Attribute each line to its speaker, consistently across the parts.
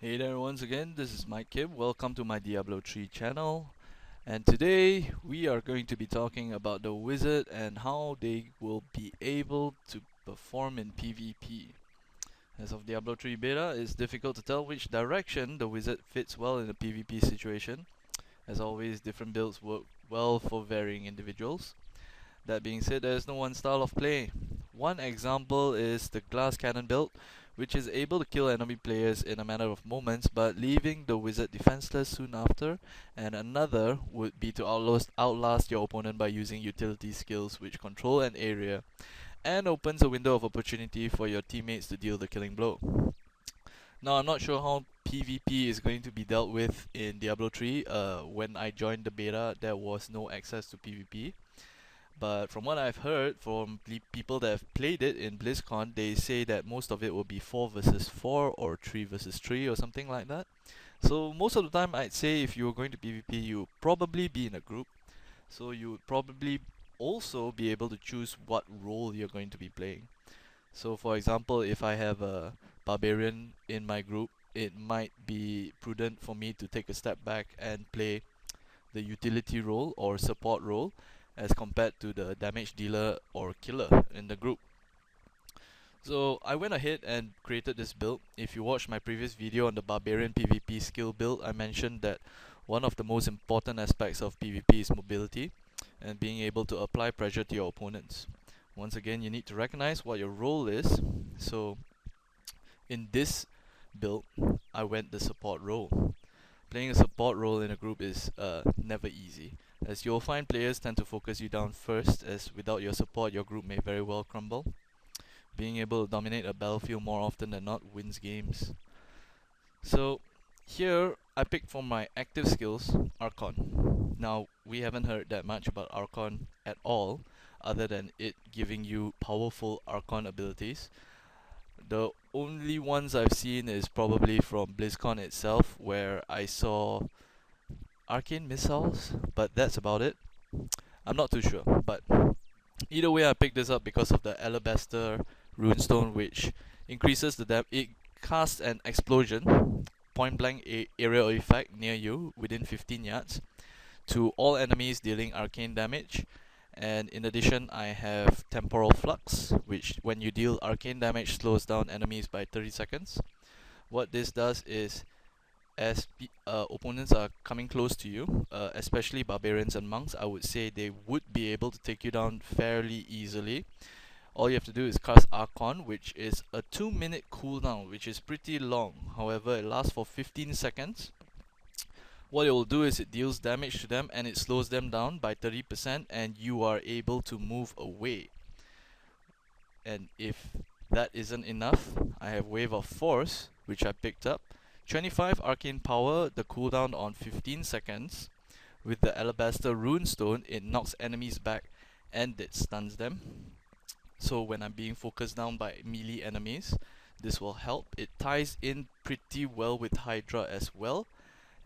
Speaker 1: Hey there once again, this is Mike Kim. Welcome to my Diablo 3 channel. And today we are going to be talking about the wizard and how they will be able to perform in PvP. As of Diablo 3 beta, it's difficult to tell which direction the wizard fits well in a PvP situation. As always, different builds work well for varying individuals. That being said, there is no one style of play. One example is the glass cannon build, which is able to kill enemy players in a matter of moments but leaving the wizard defenseless soon after, and another would be to outlast your opponent by using utility skills which control an area and opens a window of opportunity for your teammates to deal the killing blow. Now I'm not sure how PvP is going to be dealt with in Diablo 3. When I joined the beta there was no access to PvP. But from what I've heard from people that have played it in BlizzCon, they say that most of it will be 4 versus 4 or 3 versus 3 or something like that. So most of the time I'd say if you were going to PvP, you would probably be in a group. So you would probably also be able to choose what role you're going to be playing. So for example, if I have a barbarian in my group, it might be prudent for me to take a step back and play the utility role or support role as compared to the damage dealer or killer in the group. So I went ahead and created this build. If you watched my previous video on the Barbarian PvP skill build, I mentioned that one of the most important aspects of PvP is mobility and being able to apply pressure to your opponents. Once again, you need to recognize what your role is. So in this build, I went the support role. Playing a support role in a group is never easy, as you'll find players tend to focus you down first, as without your support your group may very well crumble. Being able to dominate a battlefield more often than not wins games. So here I picked for my active skills Archon. Now we haven't heard that much about Archon at all, other than it giving you powerful Archon abilities. The only ones I've seen is probably from BlizzCon itself, where I saw arcane missiles, but that's about it. I'm not too sure, but either way, I picked this up because of the Alabaster runestone, which increases the it casts an explosion, point blank area effect near you within 15 yards to all enemies dealing arcane damage. And in addition, I have Temporal Flux, which when you deal arcane damage slows down enemies by 30 seconds. What this does is, as opponents are coming close to you, especially barbarians and monks, I would say they would be able to take you down fairly easily. All you have to do is cast Archon, which is a 2-minute cooldown, which is pretty long. However, it lasts for 15 seconds. What it will do is it deals damage to them and it slows them down by 30%, and you are able to move away. And if that isn't enough, I have Wave of Force, which I picked up. 25 arcane power, the cooldown on 15 seconds. With the Alabaster runestone, it knocks enemies back and it stuns them. So when I'm being focused down by melee enemies, this will help. It ties in pretty well with Hydra as well,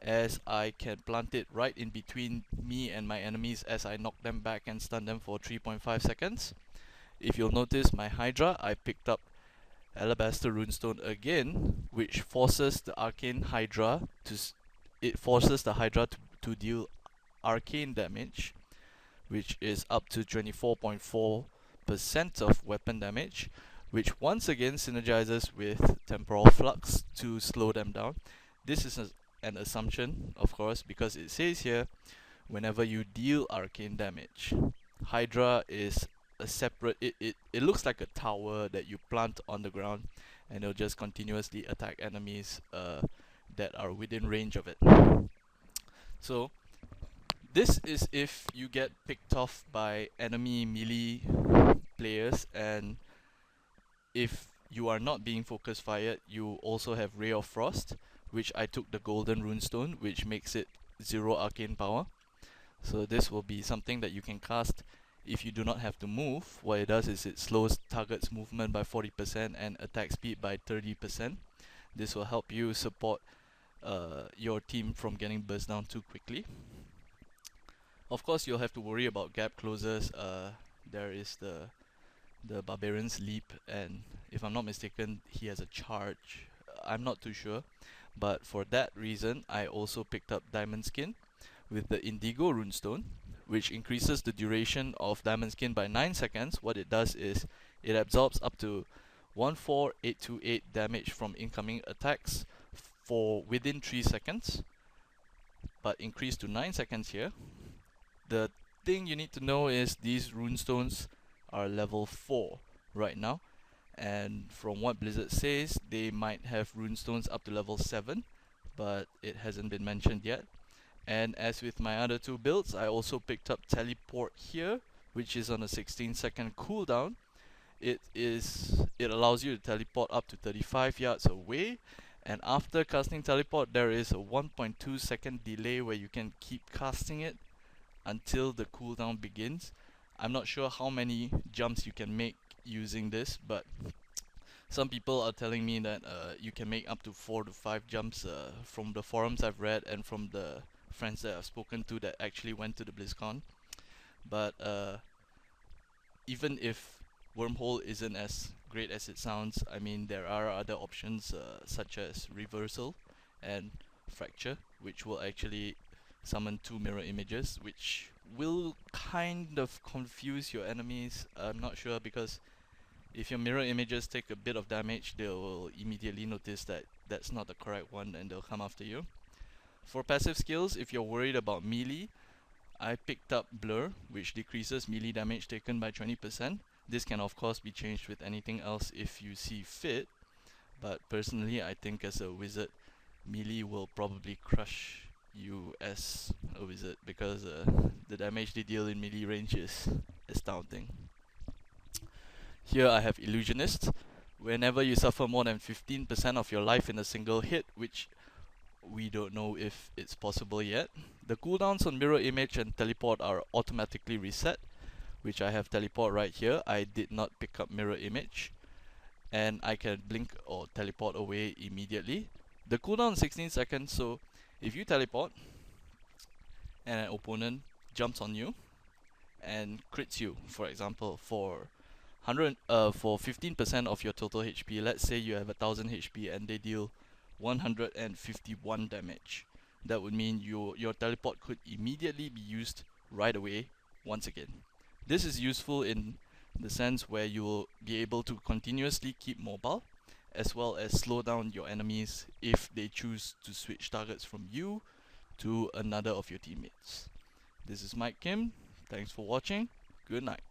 Speaker 1: as I can plant it right in between me and my enemies as I knock them back and stun them for 3.5 seconds. If you'll notice, my Hydra, I picked up Alabaster runestone again, which forces the arcane Hydra to deal arcane damage, which is up to 24.4% of weapon damage, which once again synergizes with Temporal Flux to slow them down. This is an assumption, of course, because it says here, whenever you deal arcane damage, Hydra is a separate, it looks like a tower that you plant on the ground, and it'll just continuously attack enemies that are within range of it. So this is if you get picked off by enemy melee players, and if you are not being focus fired, you also have Ray of Frost, which I took the golden runestone, which makes it 0 arcane power. So this will be something that you can cast if you do not have to move. What it does is it slows target's movement by 40% and attack speed by 30%. This will help you support your team from getting burst down too quickly. Of course, you'll have to worry about gap closers. There is the Barbarian's Leap, and if I'm not mistaken, he has a charge. I'm not too sure, But for that reason, I also picked up Diamond Skin with the Indigo Runestone, which increases the duration of Diamond Skin by 9 seconds. What it does is it absorbs up to 14828 damage from incoming attacks for within 3 seconds, but increased to 9 seconds here. The thing you need to know is these runestones are level 4 right now, and from what Blizzard says, they might have runestones up to level 7, but it hasn't been mentioned yet. And as with my other two builds, I also picked up Teleport here, which is on a 16-second cooldown. It allows you to teleport up to 35 yards away, and after casting Teleport, there is a 1.2 second delay where you can keep casting it until the cooldown begins. I'm not sure how many jumps you can make using this, but some people are telling me that you can make up to 4 to 5 jumps from the forums I've read and from the friends that I've spoken to that actually went to the BlizzCon. But even if Wormhole isn't as great as it sounds, I mean there are other options such as Reversal and Fracture, which will actually summon 2 mirror images, which will kind of confuse your enemies. I'm not sure, because if your mirror images take a bit of damage, they'll immediately notice that that's not the correct one and they'll come after you. For passive skills, if you're worried about melee, I picked up Blur, which decreases melee damage taken by 20%. This can of course be changed with anything else if you see fit, but personally I think as a wizard, melee will probably crush you as a wizard, because the damage they deal in melee range is astounding. Here I have Illusionist. Whenever you suffer more than 15% of your life in a single hit, which we don't know if it's possible yet, the cooldowns on Mirror Image and Teleport are automatically reset, which I have Teleport right here. I did not pick up Mirror Image, and I can blink or teleport away immediately. The cooldown is 16 seconds, so if you teleport and an opponent jumps on you and crits you, for example, for 15% of your total HP, let's say you have 1000 HP and they deal 151 damage, that would mean your teleport could immediately be used right away once again. This is useful in the sense where you will be able to continuously keep mobile, as well as slow down your enemies if they choose to switch targets from you to another of your teammates. This is Mike Kim. Thanks for watching. Good night.